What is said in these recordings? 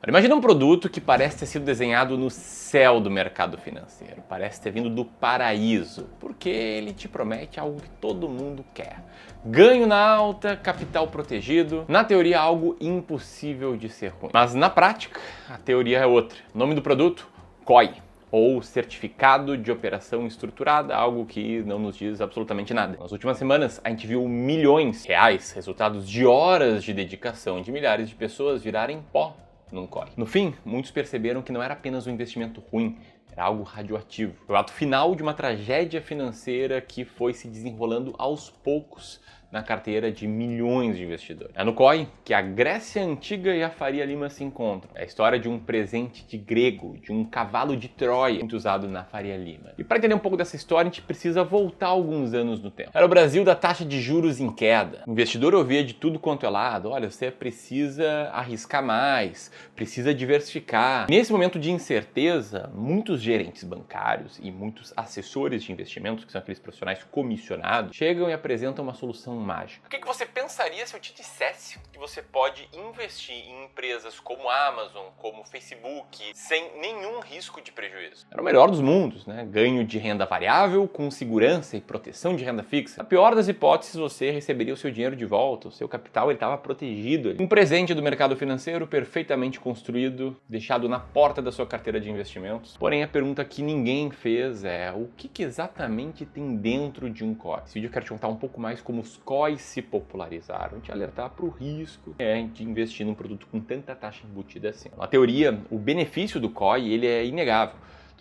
Olha, imagina um produto que parece ter sido desenhado no céu do mercado financeiro, parece ter vindo do paraíso, porque ele te promete algo que todo mundo quer. Ganho na alta, capital protegido, na teoria algo impossível de ser ruim. Mas na prática, a teoria é outra. O nome do produto? COI, ou Certificado de Operação Estruturada, algo que não nos diz absolutamente nada. Nas últimas semanas, a gente viu milhões reais, resultados de horas de dedicação de milhares de pessoas virarem pó num COI. No fim, muitos perceberam que não era apenas um investimento ruim, era algo radioativo. Foi o ato final de uma tragédia financeira que foi se desenrolando aos poucos na carteira de milhões de investidores. É no COI que a Grécia Antiga e a Faria Lima se encontram. É a história de um presente de grego, de um cavalo de Troia, muito usado na Faria Lima. E para entender um pouco dessa história, a gente precisa voltar alguns anos no tempo. Era o Brasil da taxa de juros em queda. O investidor ouvia de tudo quanto é lado: olha, você precisa arriscar mais, precisa diversificar. Nesse momento de incerteza, muitos gerentes bancários e muitos assessores de investimentos, que são aqueles profissionais comissionados, chegam e apresentam uma solução mágica. O que você pensaria se eu te dissesse que você pode investir em empresas como Amazon, como Facebook, sem nenhum risco de prejuízo? Era o melhor dos mundos, né? Ganho de renda variável com segurança e proteção de renda fixa. Na pior das hipóteses, você receberia o seu dinheiro de volta, o seu capital estava protegido ali. Um presente do mercado financeiro perfeitamente construído, deixado na porta da sua carteira de investimentos. Porém, a pergunta que ninguém fez é: o que exatamente tem dentro de um COI? Esse vídeo eu quero te contar um pouco mais como os COIs se popularizaram, te alertar para o risco de investir num produto com tanta taxa embutida assim. Na teoria, o benefício do COI ele é inegável.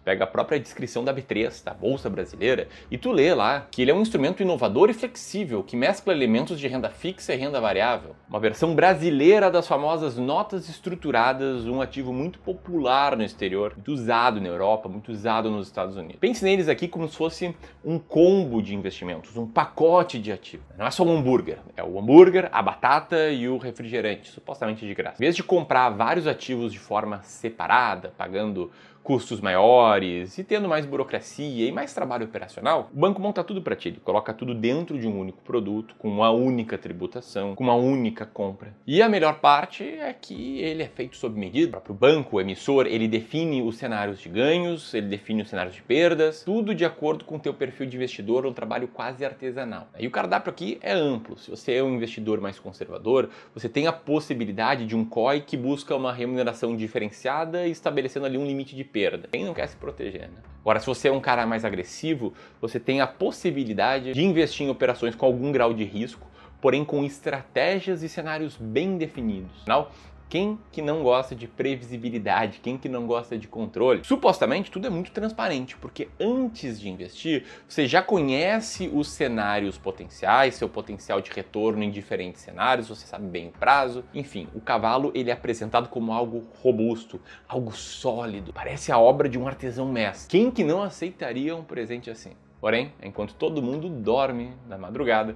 Pega a própria descrição da B3, da Bolsa Brasileira, e tu lê lá que ele é um instrumento inovador e flexível, que mescla elementos de renda fixa e renda variável. Uma versão brasileira das famosas notas estruturadas, um ativo muito popular no exterior, muito usado na Europa, muito usado nos Estados Unidos. Pense neles aqui como se fosse um combo de investimentos, um pacote de ativos. Não é só um hambúrguer, é o hambúrguer, a batata e o refrigerante, supostamente de graça. Em vez de comprar vários ativos de forma separada, pagando custos maiores e tendo mais burocracia e mais trabalho operacional, o banco monta tudo para ti, ele coloca tudo dentro de um único produto, com uma única tributação, com uma única compra. E a melhor parte é que ele é feito sob medida. O próprio banco, o emissor, ele define os cenários de ganhos, ele define os cenários de perdas, tudo de acordo com o teu perfil de investidor, um trabalho quase artesanal. E o cardápio aqui é amplo. Se você é um investidor mais conservador, você tem a possibilidade de um COI que busca uma remuneração diferenciada, estabelecendo ali um limite de perda. Quem não quer se proteger, né? Agora, se você é um cara mais agressivo, você tem a possibilidade de investir em operações com algum grau de risco, porém com estratégias e cenários bem definidos. Afinal, quem que não gosta de previsibilidade? Quem que não gosta de controle? Supostamente tudo é muito transparente, porque antes de investir, você já conhece os cenários potenciais, seu potencial de retorno em diferentes cenários, você sabe bem o prazo. Enfim, o cavalo ele é apresentado como algo robusto, algo sólido. Parece a obra de um artesão mestre. Quem que não aceitaria um presente assim? Porém, enquanto todo mundo dorme na madrugada,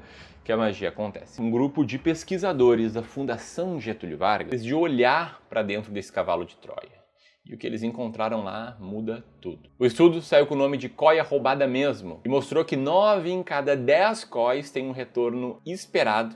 que a magia acontece. Um grupo de pesquisadores da Fundação Getúlio Vargas decidiu olhar para dentro desse cavalo de Troia. E o que eles encontraram lá muda tudo. O estudo saiu com o nome de COI roubada mesmo e mostrou que 9 em cada 10 COIs têm um retorno esperado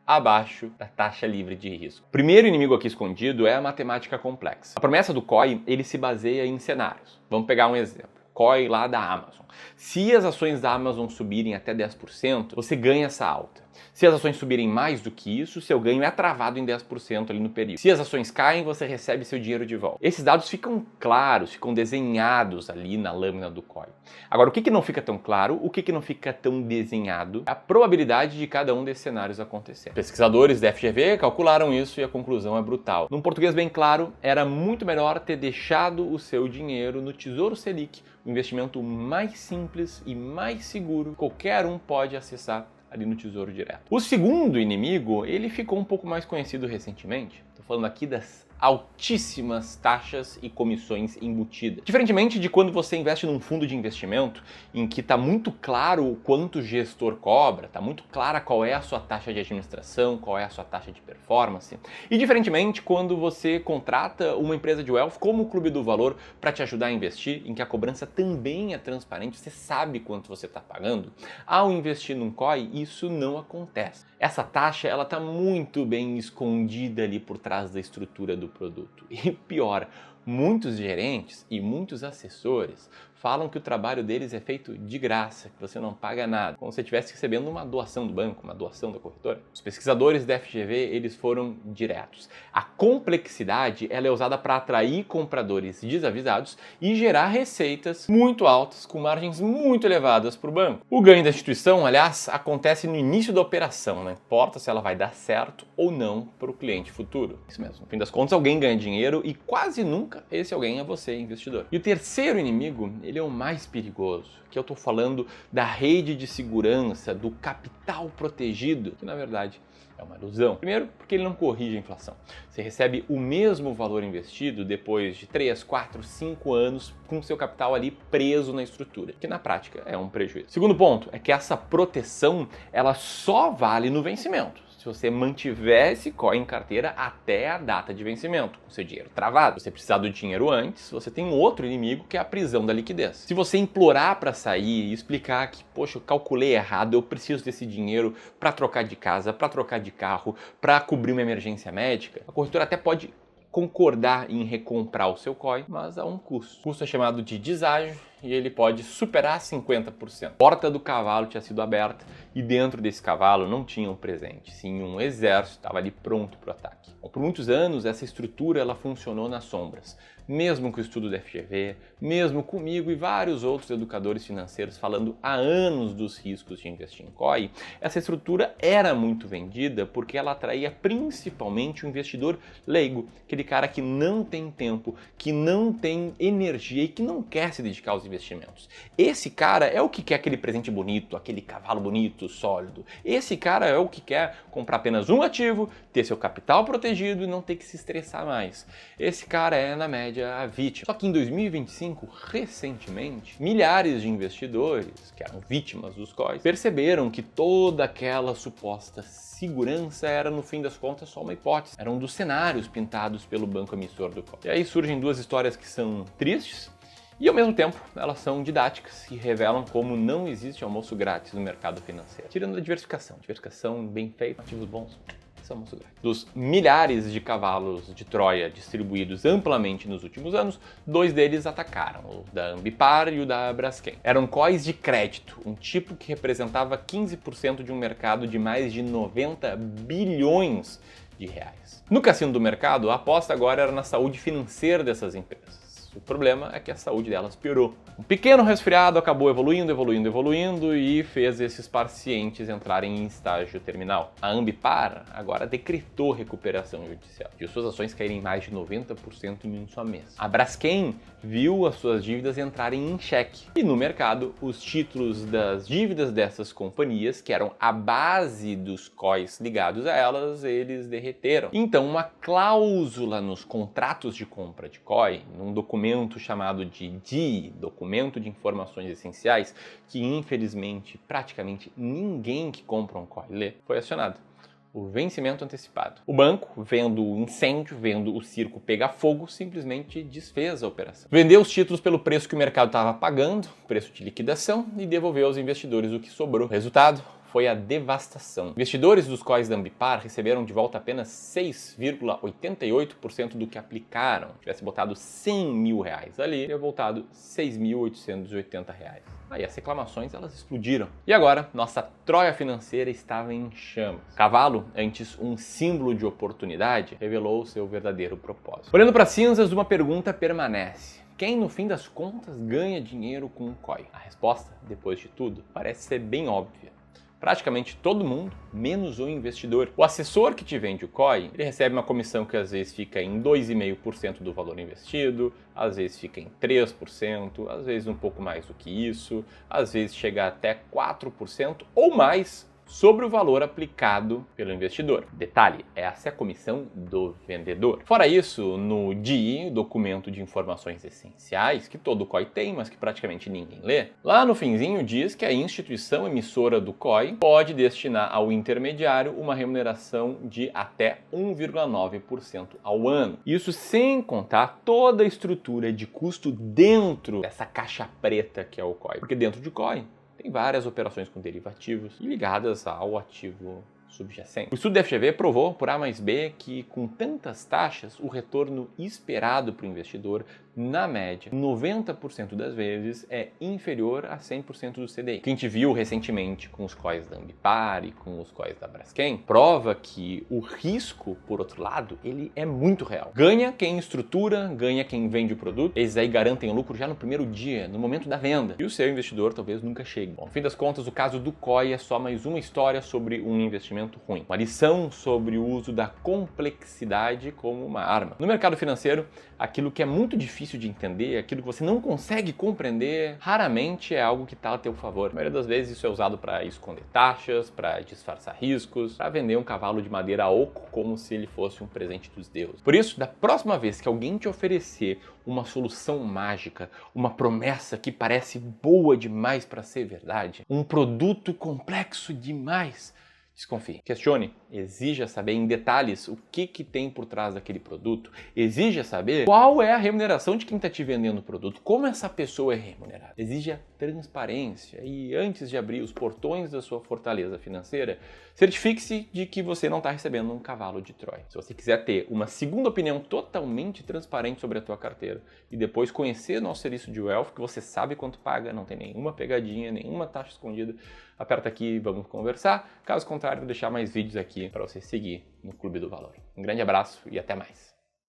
abaixo da taxa livre de risco. O primeiro inimigo aqui escondido é a matemática complexa. A promessa do COI ele se baseia em cenários. Vamos pegar um exemplo. COI lá da Amazon. Se as ações da Amazon subirem até 10%, você ganha essa alta. Se as ações subirem mais do que isso, seu ganho é travado em 10% ali no período. Se as ações caem, você recebe seu dinheiro de volta. Esses dados ficam claros, ficam desenhados ali na lâmina do COI. Agora, o que não fica tão claro, o que não fica tão desenhado, é a probabilidade de cada um desses cenários acontecer. Pesquisadores da FGV calcularam isso e a conclusão é brutal. Num português bem claro, era muito melhor ter deixado o seu dinheiro no Tesouro Selic, o investimento mais simples e mais seguro que qualquer um pode acessar ali no Tesouro Direto. O segundo inimigo, ele ficou um pouco mais conhecido recentemente. Estou falando aqui das altíssimas taxas e comissões embutidas. Diferentemente de quando você investe num fundo de investimento em que está muito claro o quanto o gestor cobra, está muito clara qual é a sua taxa de administração, qual é a sua taxa de performance, e diferentemente quando você contrata uma empresa de wealth como o Clube do Valor para te ajudar a investir, em que a cobrança também é transparente, você sabe quanto você está pagando, ao investir num COI isso não acontece. Essa taxa ela está muito bem escondida ali por trás da estrutura do do produto. E pior, muitos gerentes e muitos assessores falam que o trabalho deles é feito de graça, que você não paga nada, como se você estivesse recebendo uma doação do banco, uma doação da corretora. Os pesquisadores da FGV, eles foram diretos. A complexidade ela é usada para atrair compradores desavisados e gerar receitas muito altas, com margens muito elevadas para o banco. O ganho da instituição, aliás, acontece no início da operação, não importa se ela vai dar certo ou não para o cliente futuro. Isso mesmo, no fim das contas, alguém ganha dinheiro e quase nunca esse alguém é você, investidor. E o terceiro inimigo, ele é o mais perigoso, que eu estou falando da rede de segurança, do capital protegido, que na verdade é uma ilusão. Primeiro, porque ele não corrige a inflação. Você recebe o mesmo valor investido depois de 3, 4, 5 anos com seu capital ali preso na estrutura, que na prática é um prejuízo. Segundo ponto é que essa proteção ela só vale no vencimento. Se você mantiver esse COI em carteira até a data de vencimento, com seu dinheiro travado. Se você precisar do dinheiro antes, você tem um outro inimigo que é a prisão da liquidez. Se você implorar para sair e explicar que, poxa, eu calculei errado, eu preciso desse dinheiro para trocar de casa, para trocar de carro, para cobrir uma emergência médica, a corretora até pode concordar em recomprar o seu COI, mas a um custo. O custo é chamado de deságio e ele pode superar 50%. A porta do cavalo tinha sido aberta e dentro desse cavalo não tinha um presente, sim um exército estava ali pronto para o ataque. Bom, por muitos anos essa estrutura ela funcionou nas sombras, mesmo com o estudo da FGV, mesmo comigo e vários outros educadores financeiros falando há anos dos riscos de investir em COI, essa estrutura era muito vendida porque ela atraía principalmente o investidor leigo, aquele cara que não tem tempo, que não tem energia e que não quer se dedicar aos investimentos. Esse cara é o que quer aquele presente bonito, aquele cavalo bonito, sólido. Esse cara é o que quer comprar apenas um ativo, ter seu capital protegido e não ter que se estressar mais. Esse cara é, na média, a vítima. Só que em 2025, recentemente, milhares de investidores, que eram vítimas dos COIs, perceberam que toda aquela suposta segurança era, no fim das contas, só uma hipótese. Era um dos cenários pintados pelo banco emissor do COI. E aí surgem duas histórias que são tristes, e ao mesmo tempo, elas são didáticas e revelam como não existe almoço grátis no mercado financeiro. Tirando a diversificação bem feita, ativos bons, esse é almoço grátis. Dos milhares de cavalos de Troia distribuídos amplamente nos últimos anos, 2 deles atacaram, o da Ambipar e o da Braskem. Eram COIs de crédito, um tipo que representava 15% de um mercado de mais de 90 bilhões de reais. No cassino do mercado, a aposta agora era na saúde financeira dessas empresas. O problema é que a saúde delas piorou. Um pequeno resfriado acabou evoluindo e fez esses pacientes entrarem em estágio terminal. A Ambipar agora decretou recuperação judicial, viu suas ações caírem mais de 90% em um só mês. A Braskem viu as suas dívidas entrarem em xeque. E no mercado, os títulos das dívidas dessas companhias, que eram a base dos COIs ligados a elas, eles derreteram. Então, uma cláusula nos contratos de compra de COI, num documento chamado de DII, Documento de Informações Essenciais, que infelizmente praticamente ninguém que compra um COI lê, foi acionado. O vencimento antecipado. O banco, vendo o incêndio, vendo o circo pegar fogo, simplesmente desfez a operação. Vendeu os títulos pelo preço que o mercado estava pagando, preço de liquidação, e devolveu aos investidores o que sobrou. Resultado? Foi a devastação. Investidores dos COIs da Ambipar receberam de volta apenas 6,88% do que aplicaram. Se tivesse botado 100 mil reais ali, teria voltado 6.880 reais. Aí as reclamações elas explodiram. E agora, nossa Troia financeira estava em chamas. Cavalo, antes um símbolo de oportunidade, revelou seu verdadeiro propósito. Olhando para as cinzas, uma pergunta permanece. Quem, no fim das contas, ganha dinheiro com o COI? A resposta, depois de tudo, parece ser bem óbvia. Praticamente todo mundo, menos o investidor. O assessor que te vende o COI, ele recebe uma comissão que às vezes fica em 2,5% do valor investido, às vezes fica em 3%, às vezes um pouco mais do que isso, às vezes chega até 4% ou mais sobre o valor aplicado pelo investidor. Detalhe, essa é a comissão do vendedor. Fora isso, no DII, Documento de Informações Essenciais, que todo COI tem, mas que praticamente ninguém lê, lá no finzinho diz que a instituição emissora do COI pode destinar ao intermediário uma remuneração de até 1,9% ao ano. Isso sem contar toda a estrutura de custo dentro dessa caixa preta que é o COI. Porque dentro de COI tem várias operações com derivativos ligadas ao ativo subjacente. O estudo da FGV provou por A mais B que com tantas taxas, o retorno esperado para o investidor, na média, 90% das vezes é inferior a 100% do CDI. O que a gente viu recentemente com os COIs da Ambipar e com os COIs da Braskem prova que o risco, por outro lado, ele é muito real. Ganha quem estrutura, ganha quem vende o produto, eles aí garantem o lucro já no primeiro dia, no momento da venda. E o seu investidor talvez nunca chegue. Bom, no fim das contas, o caso do COI é só mais uma história sobre um investimento ruim. Uma lição sobre o uso da complexidade como uma arma. No mercado financeiro, aquilo que é muito difícil de entender, aquilo que você não consegue compreender, raramente é algo que está a teu favor. A maioria das vezes isso é usado para esconder taxas, para disfarçar riscos, para vender um cavalo de madeira a oco como se ele fosse um presente dos deuses. Por isso, da próxima vez que alguém te oferecer uma solução mágica, uma promessa que parece boa demais para ser verdade, um produto complexo demais, desconfie. Questione, exija saber em detalhes o que tem por trás daquele produto, exija saber qual é a remuneração de quem está te vendendo o produto, como essa pessoa é remunerada. Exija transparência e antes de abrir os portões da sua fortaleza financeira, certifique-se de que você não está recebendo um cavalo de Troia. Se você quiser ter uma segunda opinião totalmente transparente sobre a tua carteira e depois conhecer nosso serviço de Wealth, que você sabe quanto paga, não tem nenhuma pegadinha, nenhuma taxa escondida, aperta aqui e vamos conversar. Caso contrário, vou deixar mais vídeos aqui para você seguir no Clube do Valor. Um grande abraço e até mais.